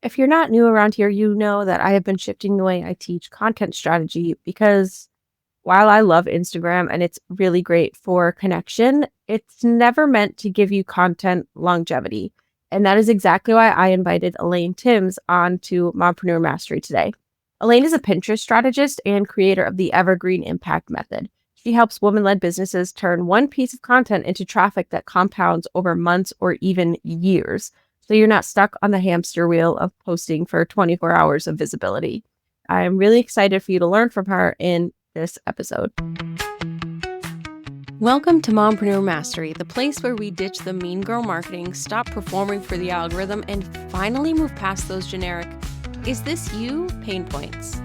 If you're not new around here, you know that I have been shifting the way I teach content strategy because while I love Instagram and it's really great for connection, it's never meant to give you content longevity. And that is exactly why I invited Elaine Timms on to Mompreneur Mastery today. Elaine is a Pinterest strategist and creator of the Evergreen Impact Method. She helps women-led businesses turn one piece of content into traffic that compounds over months or even years. So you're not stuck on the hamster wheel of posting for 24 hours of visibility. I'm really excited for you to learn from her in this episode. Welcome to Mompreneur Mastery, the place where we ditch the mean girl marketing, stop performing for the algorithm, and finally move past those generic, "Is this you?" pain points.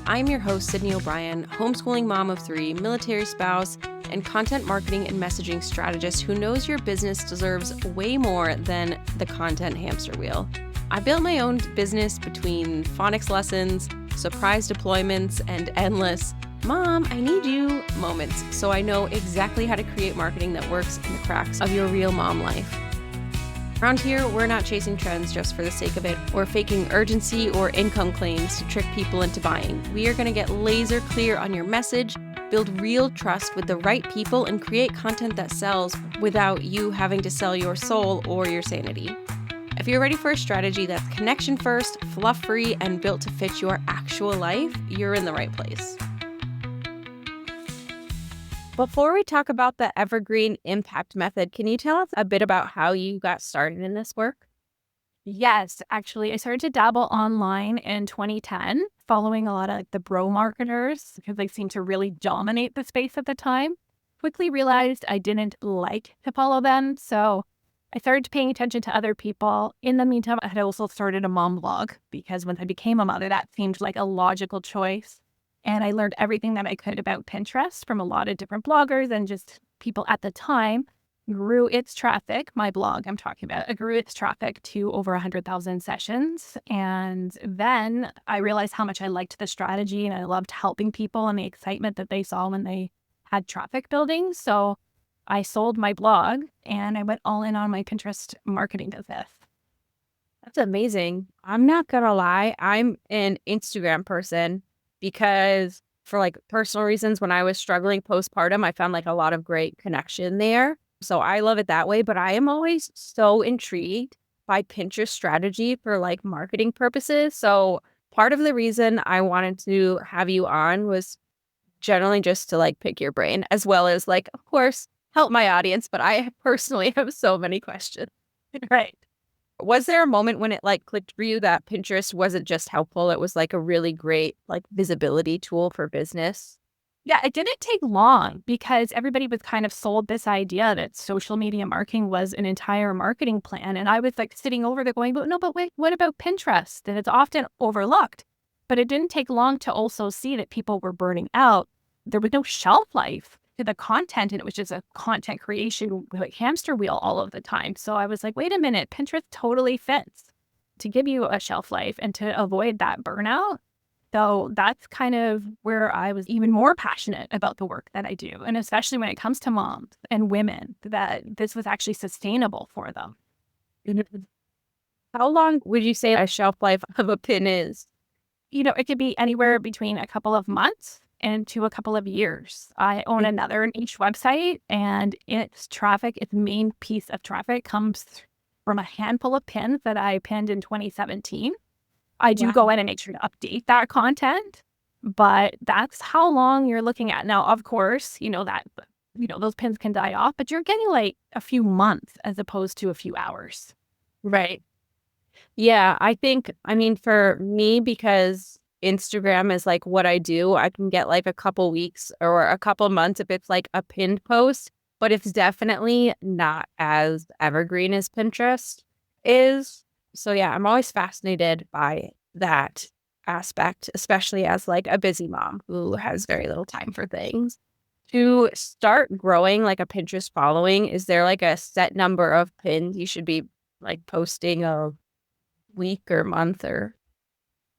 I'm your host, Sydney O'Brien, homeschooling mom of 3, military spouse, and content marketing and messaging strategist who knows your business deserves way more than the content hamster wheel. I built my own business between phonics lessons, surprise deployments, and endless "Mom, I need you" moments, so I know exactly how to create marketing that works in the cracks of your real mom life. Around here, we're not chasing trends just for the sake of it, or faking urgency or income claims to trick people into buying. We are going to get laser clear on your message, build real trust with the right people, and create content that sells without you having to sell your soul or your sanity. If you're ready for a strategy that's connection first, fluff free, and built to fit your actual life, you're in the right place. Before we talk about the Evergreen Impact Method, can you tell us a bit about how you got started in this work? Yes, actually, I started to dabble online in 2010, following a lot of the bro marketers because they seemed to really dominate the space at the time. Quickly realized I didn't like to follow them, so I started paying attention to other people. In the meantime, I had also started a mom blog because once I became a mother, that seemed like a logical choice. And I learned everything that I could about Pinterest from a lot of different bloggers and just people at the time. Grew its traffic, my blog I'm talking about, it grew its traffic to over 100,000 sessions. And then I realized how much I liked the strategy and I loved helping people and the excitement that they saw when they had traffic building. So I sold my blog and I went all in on my Pinterest marketing business. That's amazing. I'm not gonna lie, I'm an Instagram person because for like personal reasons, when I was struggling postpartum, I found like a lot of great connection there. So I love it that way, but I am always so intrigued by Pinterest strategy for like marketing purposes. So part of the reason I wanted to have you on was generally just to like pick your brain, as well as like, of course, help my audience. But I personally have so many questions. Right. Was there a moment when it like clicked for you that Pinterest wasn't just helpful, it was like a really great like visibility tool for business? Yeah, it didn't take long because everybody was kind of sold this idea that social media marketing was an entire marketing plan. And I was like sitting over there going, but no, but wait, what about Pinterest? And it's often overlooked. But it didn't take long to also see that people were burning out. There was no shelf life to the content, and it was just a content creation like hamster wheel all of the time. So I was like, wait a minute, Pinterest totally fits to give you a shelf life and to avoid that burnout. So that's kind of where I was even more passionate about the work that I do. And especially when it comes to moms and women, that this was actually sustainable for them. How long would you say a shelf life of a pin is? It could be anywhere between a couple of months and to a couple of years. I own another niche website, and its main piece of traffic comes from a handful of pins that I pinned in 2017. I do go in and make sure to update that content, but that's how long you're looking at. Now, of course, those pins can die off, but you're getting like a few months as opposed to a few hours. Right. Yeah, I mean, for me, because Instagram is like what I do, I can get like a couple weeks or a couple months if it's like a pinned post, but it's definitely not as evergreen as Pinterest is. So yeah, I'm always fascinated by that aspect, especially as like a busy mom who has very little time for things. To start growing like a Pinterest following, is there like a set number of pins you should be like posting a week or month or?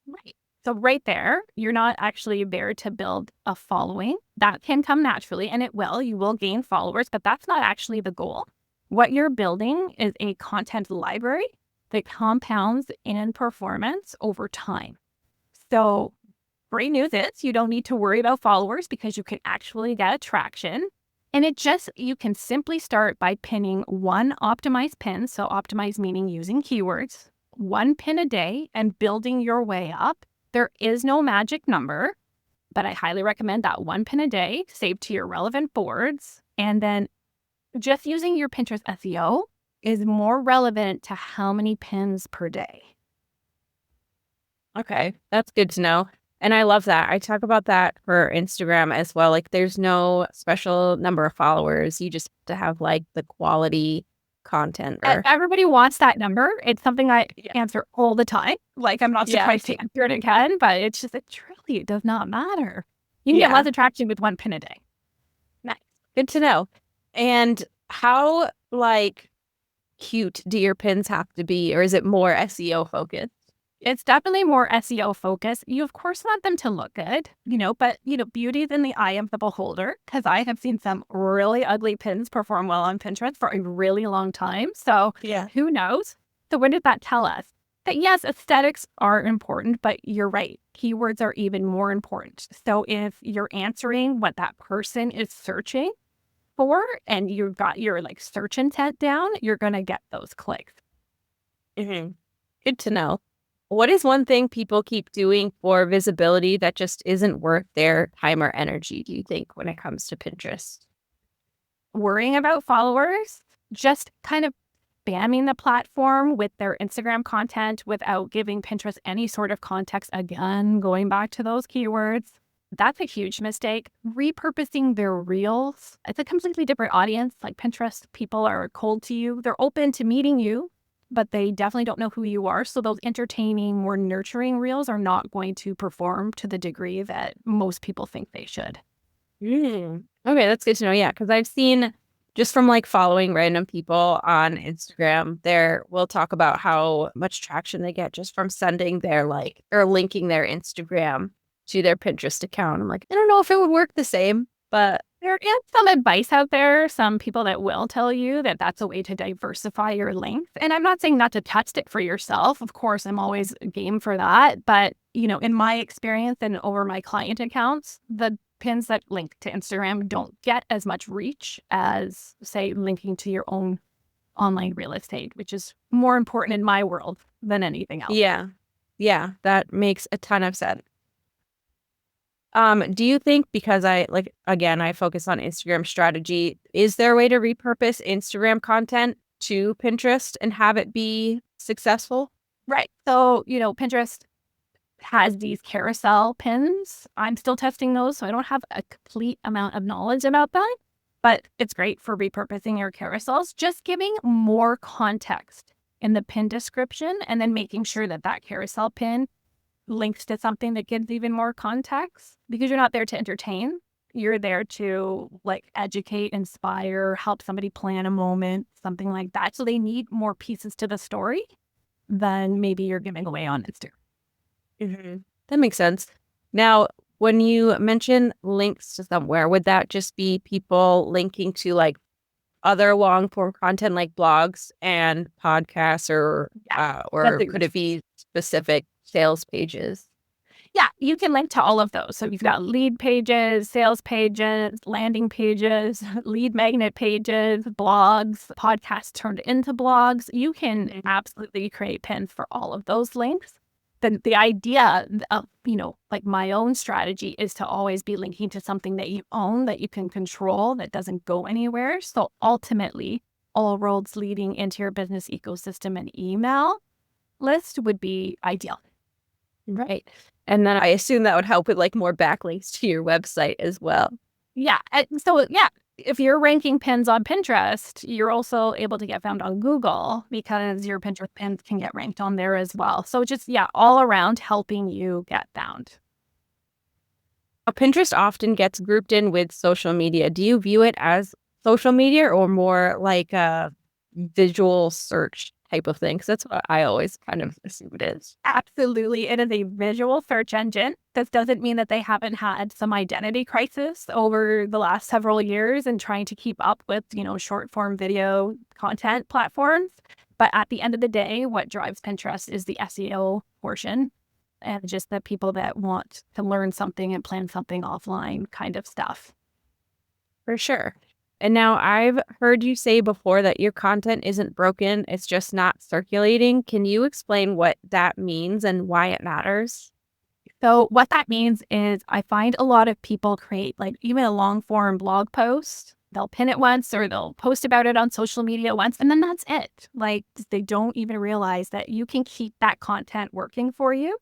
Right. So right there, you're not actually there to build a following. That can come naturally, and it will. You will gain followers, but that's not actually the goal. What you're building is a content library that compounds in performance over time. So great news is you don't need to worry about followers because you can actually get traction. And you can simply start by pinning one optimized pin. So optimized meaning using keywords, one pin a day and building your way up. There is no magic number, but I highly recommend that one pin a day saved to your relevant boards. And then just using your Pinterest SEO is more relevant to how many pins per day. Okay, that's good to know. And I love that. I talk about that for Instagram as well. Like there's no special number of followers. You just have to have like the quality content. Everybody wants that number. It's something I answer all the time. Like I'm not surprised to answer it again, but it truly does not matter. You can get less attraction with one pin a day. Nice. Good to know. And how like cute do your pins have to be, or is it more SEO focused? It's definitely more SEO focused. You, of course, want them to look good, but, beauty is in the eye of the beholder, because I have seen some really ugly pins perform well on Pinterest for a really long time. So who knows? So what did that tell us? That yes, aesthetics are important, but you're right. Keywords are even more important. So if you're answering what that person is searching for and you've got your like search intent down, you're going to get those clicks. Mm-hmm. Good to know. What is one thing people keep doing for visibility that just isn't worth their time or energy, do you think, when it comes to Pinterest? Worrying about followers, just kind of spamming the platform with their Instagram content without giving Pinterest any sort of context. Again, going back to those keywords, that's a huge mistake. Repurposing their reels. It's a completely different audience. Like Pinterest people are cold to you. They're open to meeting you, but they definitely don't know who you are. So those entertaining, more nurturing reels are not going to perform to the degree that most people think they should. Okay, that's good to know. Yeah, because I've seen just from like following random people on Instagram, we'll talk about how much traction they get just from sending their or linking their Instagram to their Pinterest account. I'm like, I don't know if it would work the same, but there is some advice out there, some people that will tell you that that's a way to diversify your links. And I'm not saying not to test it for yourself. Of course, I'm always game for that. But, in my experience and over my client accounts, the pins that link to Instagram don't get as much reach as, say, linking to your own online real estate, which is more important in my world than anything else. Yeah, that makes a ton of sense. Do you think, because I focus on Instagram strategy, is there a way to repurpose Instagram content to Pinterest and have it be successful? Right. So, Pinterest has these carousel pins. I'm still testing those, so I don't have a complete amount of knowledge about that, but it's great for repurposing your carousels, just giving more context in the pin description and then making sure that carousel pin links to something that gives even more context, because you're not there to entertain. You're there to educate, inspire, help somebody plan a moment, something like that. So they need more pieces to the story than maybe you're giving away on Instagram. Mm-hmm. That makes sense. Now, when you mention links to somewhere, would that just be people linking to other long form content like blogs and podcasts, or could it be specific sales pages? Yeah, you can link to all of those. So you've got lead pages, sales pages, landing pages, lead magnet pages, blogs, podcasts turned into blogs. You can absolutely create pins for all of those links. The idea of, my own strategy is to always be linking to something that you own, that you can control, that doesn't go anywhere. So ultimately, all roads leading into your business ecosystem and email list would be ideal. Right. And then I assume that would help with more backlinks to your website as well. Yeah. So if you're ranking pins on Pinterest, you're also able to get found on Google because your Pinterest pins can get ranked on there as well. So just, all around helping you get found. Pinterest often gets grouped in with social media. Do you view it as social media or more like a visual search type of thing? Because that's what I always kind of assume it is. Absolutely. It is a visual search engine. This doesn't mean that they haven't had some identity crisis over the last several years and trying to keep up with, short form video content platforms. But at the end of the day, what drives Pinterest is the SEO portion and just the people that want to learn something and plan something offline kind of stuff. For sure. And now I've heard you say before that your content isn't broken, it's just not circulating. Can you explain what that means and why it matters? So what that means is I find a lot of people create like even a long form blog post. They'll pin it once or they'll post about it on social media once, and then that's it. Like they don't even realize that you can keep that content working for you.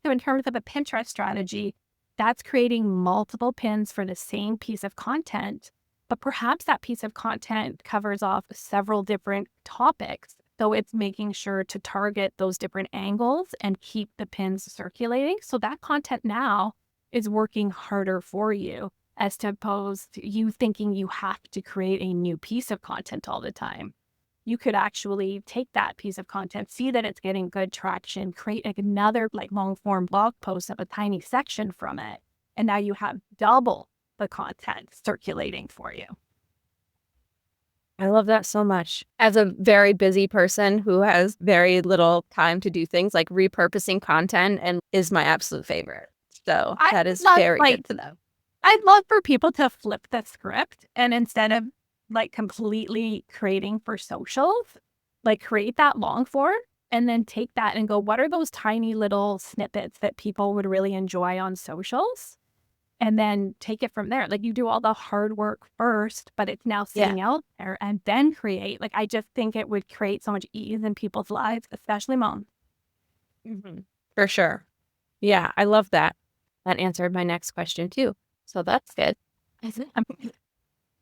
So in terms of a Pinterest strategy, that's creating multiple pins for the same piece of content, but perhaps that piece of content covers off several different topics. So it's making sure to target those different angles and keep the pins circulating. So that content now is working harder for you as opposed to you thinking you have to create a new piece of content all the time. You could actually take that piece of content, see that it's getting good traction, create another like long form blog post of a tiny section from it. And now you have double the content circulating for you. I love that so much. As a very busy person who has very little time to do things, like repurposing content and is my absolute favorite. So I that is love, very like, good to know. I'd love for people to flip the script and instead of like completely creating for socials, like create that long form and then take that and go, what are those tiny little snippets that people would really enjoy on socials? And then take it from there. Like you do all the hard work first, but it's now Yeah, sitting out there and then create. Like I just think it would create so much ease in people's lives, especially moms. for sure. Yeah, I love that. That answered my next question too. So that's good.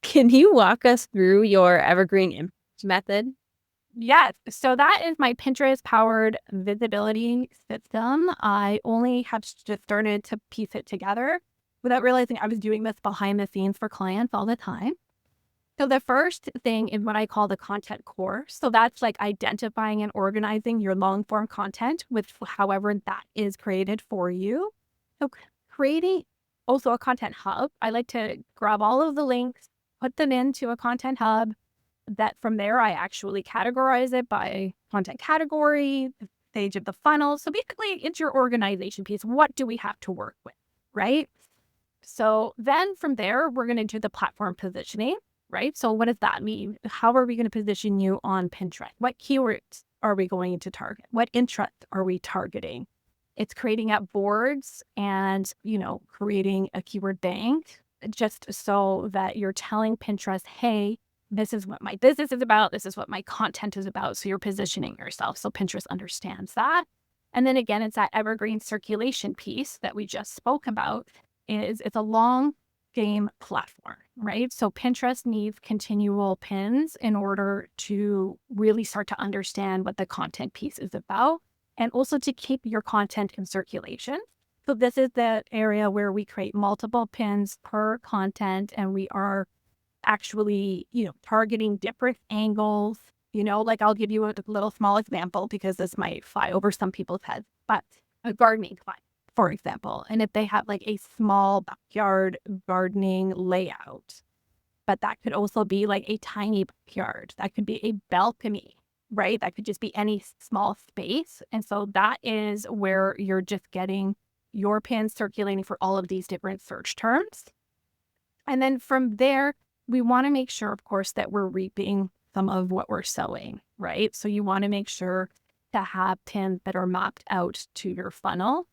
Can you walk us through your evergreen image method? Yes. So that is my Pinterest powered visibility system. I only have just started to piece it together without realizing I was doing this behind the scenes for clients all the time. So the first thing is what I call the content core. So that's like identifying and organizing your long form content with however that is created for you. So creating also a content hub. I like to grab all of the links, put them into a content hub. That from there, I actually categorize it by content category, the stage of the funnel. So basically, it's your organization piece. What do we have to work with, right? So then from there, we're going to do the platform positioning, right? So what does that mean? How are we going to position you on Pinterest? What keywords are we going to target? What interest are we targeting? It's creating up boards and, creating a keyword bank just so that you're telling Pinterest, hey, this is what my business is about. This is what my content is about. So you're positioning yourself. So Pinterest understands that. And then again, it's that evergreen circulation piece that we just spoke about. It's a long game platform, right? So Pinterest needs continual pins in order to really start to understand what the content piece is about and also to keep your content in circulation. So this is the area where we create multiple pins per content and we are actually, targeting different angles. Like I'll give you a little small example because this might fly over some people's heads, but a gardening client, for example, and if they have like a small backyard gardening layout, but that could also be like a tiny backyard, that could be a balcony, right? That could just be any small space. And so that is where you're just getting your pins circulating for all of these different search terms. And then from there, we want to make sure, of course, that we're reaping some of what we're sowing, right? So you want to make sure to have pins that are mapped out to your funnel.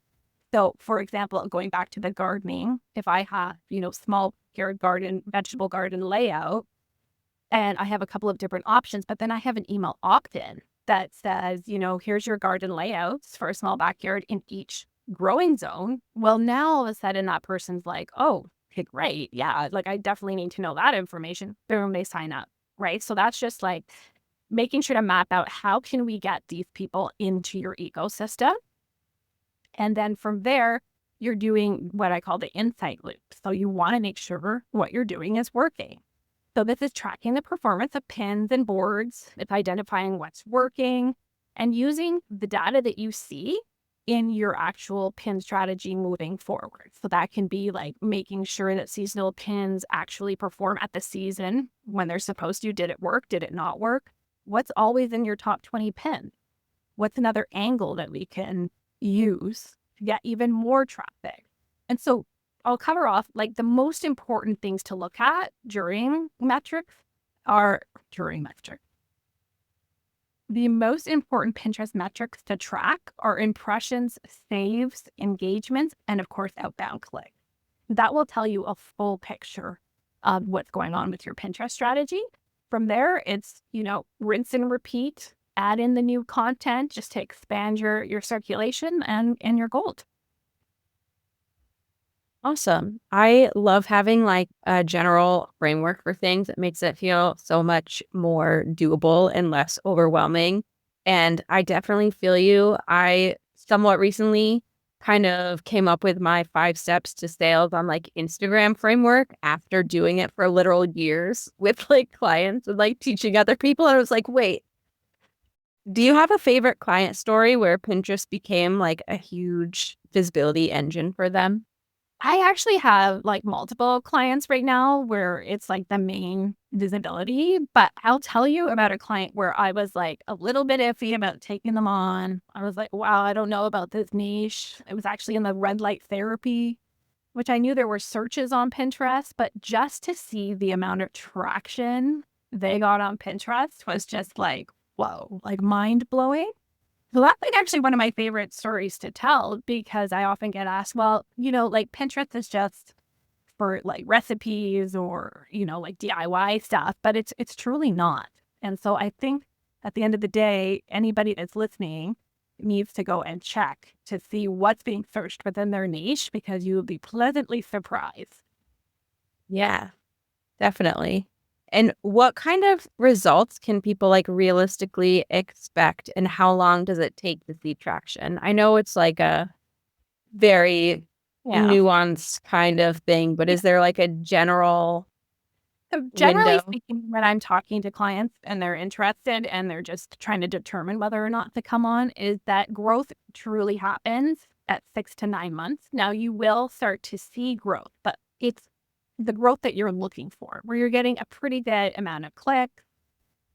So, for example, going back to the gardening, if I have, small garden, vegetable garden layout, and I have a couple of different options, but then I have an email opt-in that says, here's your garden layouts for a small backyard in each growing zone. Well, now all of a sudden that person's like, oh, okay, great. Yeah, like I definitely need to know that information. Boom, they sign up, right? So that's just like making sure to map out how can we get these people into your ecosystem. And then from there, you're doing what I call the insight loop. So you want to make sure what you're doing is working. So this is tracking the performance of pins and boards. It's identifying what's working and using the data that you see in your actual pin strategy moving forward. So that can be like making sure that seasonal pins actually perform at the season when they're supposed to. Did it work? Did it not work? what's always in your top 20 pins? What's another angle that we can use to get even more traffic? And so I'll cover off like the most important things to look at during metrics are during metrics. The most important Pinterest metrics to track are impressions, saves, engagements, and of course, outbound clicks. That will tell you a full picture of what's going on with your Pinterest strategy. From there, it's, rinse and repeat, add in the new content just to expand your circulation and your gold. Awesome. I love having like a general framework for things. It makes it feel so much more doable and less overwhelming. And I definitely feel you. I somewhat recently kind of came up with my 5 steps to sales on like Instagram framework after doing it for literal years with like clients and like teaching other people. And I was like, wait, do you have a favorite client story where Pinterest became like a huge visibility engine for them? I actually have like multiple clients right now where it's like the main visibility, but I'll tell you about a client where I was like a little bit iffy about taking them on. I was like, wow, I don't know about this niche. It was actually in the red light therapy, which I knew there were searches on Pinterest, but just to see the amount of traction they got on Pinterest was just like, whoa, like mind blowing. So that's like actually one of my favorite stories to tell because I often get asked, well, like Pinterest is just for like recipes or, like DIY stuff, but it's truly not. And so I think at the end of the day, anybody that's listening needs to go and check to see what's being searched within their niche because you will be pleasantly surprised. Yeah, definitely. And what kind of results can people like realistically expect and how long does it take to see traction? I know it's like a very Yeah. nuanced kind of thing, but is there like a general So generally window? speaking, when I'm talking to clients and they're interested and they're just trying to determine whether or not to come on, is that growth truly happens at 6 to 9 months. Now you will start to see growth, but it's the growth that you're looking for, where you're getting a pretty good amount of clicks.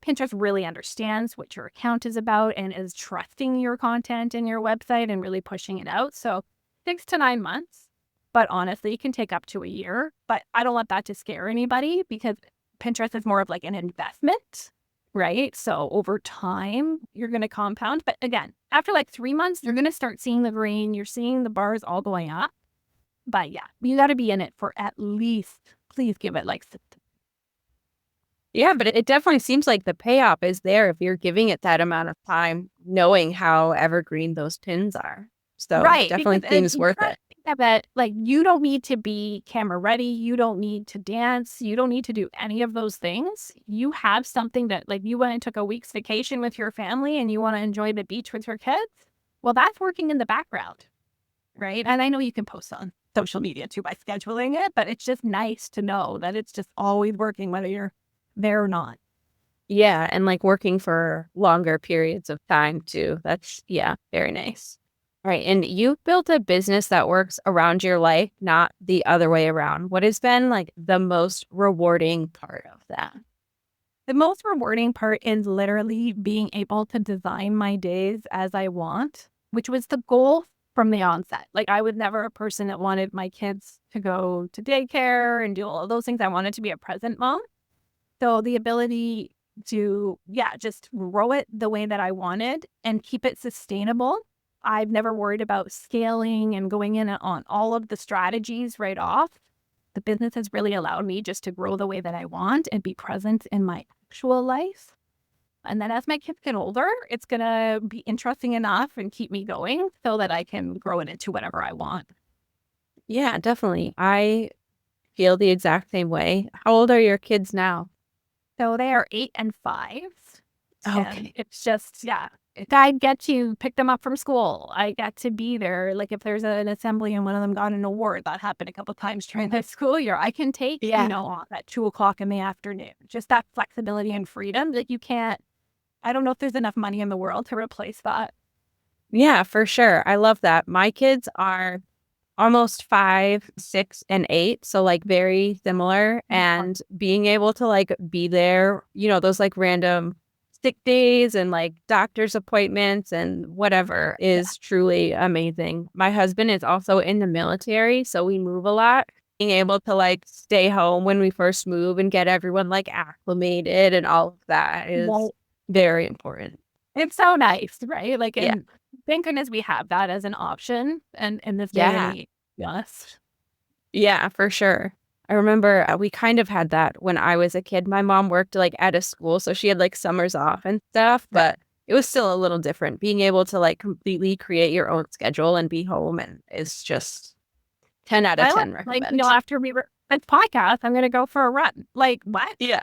Pinterest really understands what your account is about and is trusting your content and your website and really pushing it out. So 6 to 9 months, but honestly, it can take up to a year. But I don't want that to scare anybody because Pinterest is more of like an investment, right? So over time, you're going to compound. But again, after like 3 months, you're going to start seeing the green. You're seeing the bars all going up. But yeah, you got to be in it for at least, please give it like Yeah, but it definitely seems like the payoff is there if you're giving it that amount of time, knowing how evergreen those pins are. So right, because definitely seems you worth gotta it. think of it, like, you don't need to be camera ready, you don't need to dance, you don't need to do any of those things. You have something that like, you went and took a week's vacation with your family and you wanna enjoy the beach with your kids, well, that's working in the background, right? And I know you can post on social media too by scheduling it, but it's just nice to know that it's just always working whether you're there or not. Yeah, and like working for longer periods of time too. That's yeah, very nice. All right, and you've built a business that works around your life, not the other way around. What has been like the most rewarding part of that? The most rewarding part is literally being able to design my days as I want, which was the goal from the onset. Like, I was never a person that wanted my kids to go to daycare and do all of those things. I wanted to be a present mom. So the ability to, yeah, just grow it the way that I wanted and keep it sustainable. I've never worried about scaling and going in on all of the strategies right off. The business has really allowed me just to grow the way that I want and be present in my actual life. And then as my kids get older, it's going to be interesting enough and keep me going so that I can grow it into whatever I want. Yeah, definitely. I feel the exact same way. How old are your kids now? So they are 8 and 5. And Okay. it's just, yeah, I get to pick them up from school. I get to be there. Like if there's an assembly and one of them got an award, that happened a couple of times during the school year. I can take, Yeah. off at 2 o'clock in the afternoon. Just that flexibility and freedom that you can't, I don't know if there's enough money in the world to replace that. Yeah, for sure. I love that. My kids are almost 5, 6, and 8, so, like, very similar, and being able to, like, be there, those, like, random sick days and like doctor's appointments and whatever is truly amazing. My husband is also in the military, so we move a lot. Being able to like stay home when we first move and get everyone like acclimated and all of that is Well, very important. it's so nice, right? Like, Yeah. and thank goodness we have that as an option and in this day Yeah. and age. Yes. Yeah, for sure. I remember we kind of had that when I was a kid. My mom worked like at a school, so she had like summers off and stuff, but it was still a little different. Being able to like completely create your own schedule and be home and is just 10 out of 10 recommend. After we were this podcast, I'm gonna go for a run. Like, what? Yeah.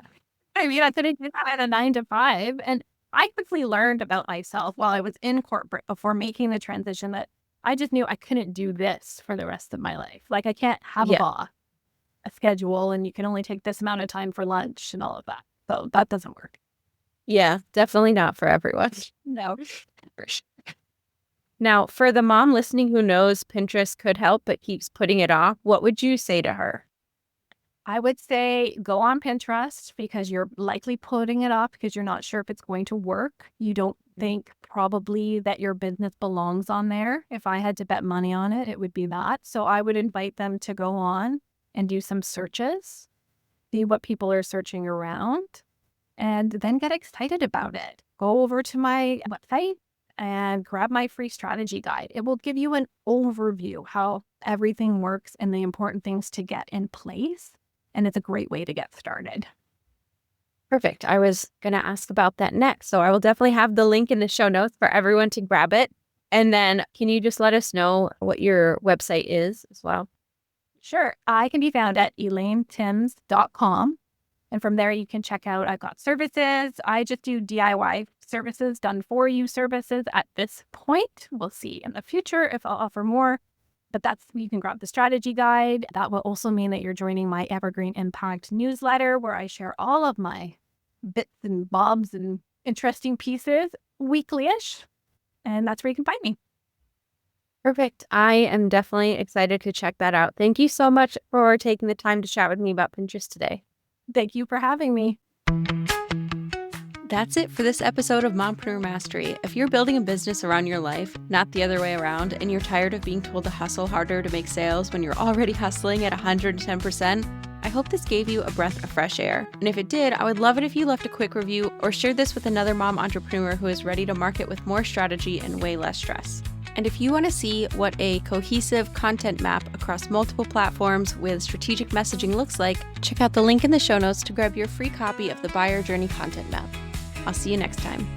I mean, I couldn't do that at a 9 to 5. And I quickly learned about myself while I was in corporate before making the transition that I just knew I couldn't do this for the rest of my life. Like, I can't have Yeah. a schedule, and you can only take this amount of time for lunch and all of that. So that doesn't work. Yeah, definitely not for everyone. No. For sure. Now, for the mom listening who knows Pinterest could help but keeps putting it off, what would you say to her? I would say go on Pinterest because you're likely putting it off because you're not sure if it's going to work. You don't think probably that your business belongs on there. If I had to bet money on it, it would be that. So I would invite them to go on and do some searches, see what people are searching around, and then get excited about it. Go over to my website and grab my free strategy guide. It will give you an overview how everything works and the important things to get in place. And it's a great way to get started. Perfect. I was going to ask about that next. So I will definitely have the link in the show notes for everyone to grab it. And then can you just let us know what your website is as well? Sure. I can be found at elainetims.com. And from there, you can check out, I've got services. I just do DIY services, done for you services at this point. We'll see in the future if I'll offer more. But you can grab the strategy guide. That will also mean that you're joining my Evergreen Impact newsletter, where I share all of my bits and bobs and interesting pieces weekly-ish. And that's where you can find me. Perfect. I am definitely excited to check that out. Thank you so much for taking the time to chat with me about Pinterest today. Thank you for having me. That's it for this episode of Mompreneur Mastery. If you're building a business around your life, not the other way around, and you're tired of being told to hustle harder to make sales when you're already hustling at 110%, I hope this gave you a breath of fresh air. And if it did, I would love it if you left a quick review or shared this with another mom entrepreneur who is ready to market with more strategy and way less stress. And if you want to see what a cohesive content map across multiple platforms with strategic messaging looks like, check out the link in the show notes to grab your free copy of the Buyer Journey Content Map. I'll see you next time.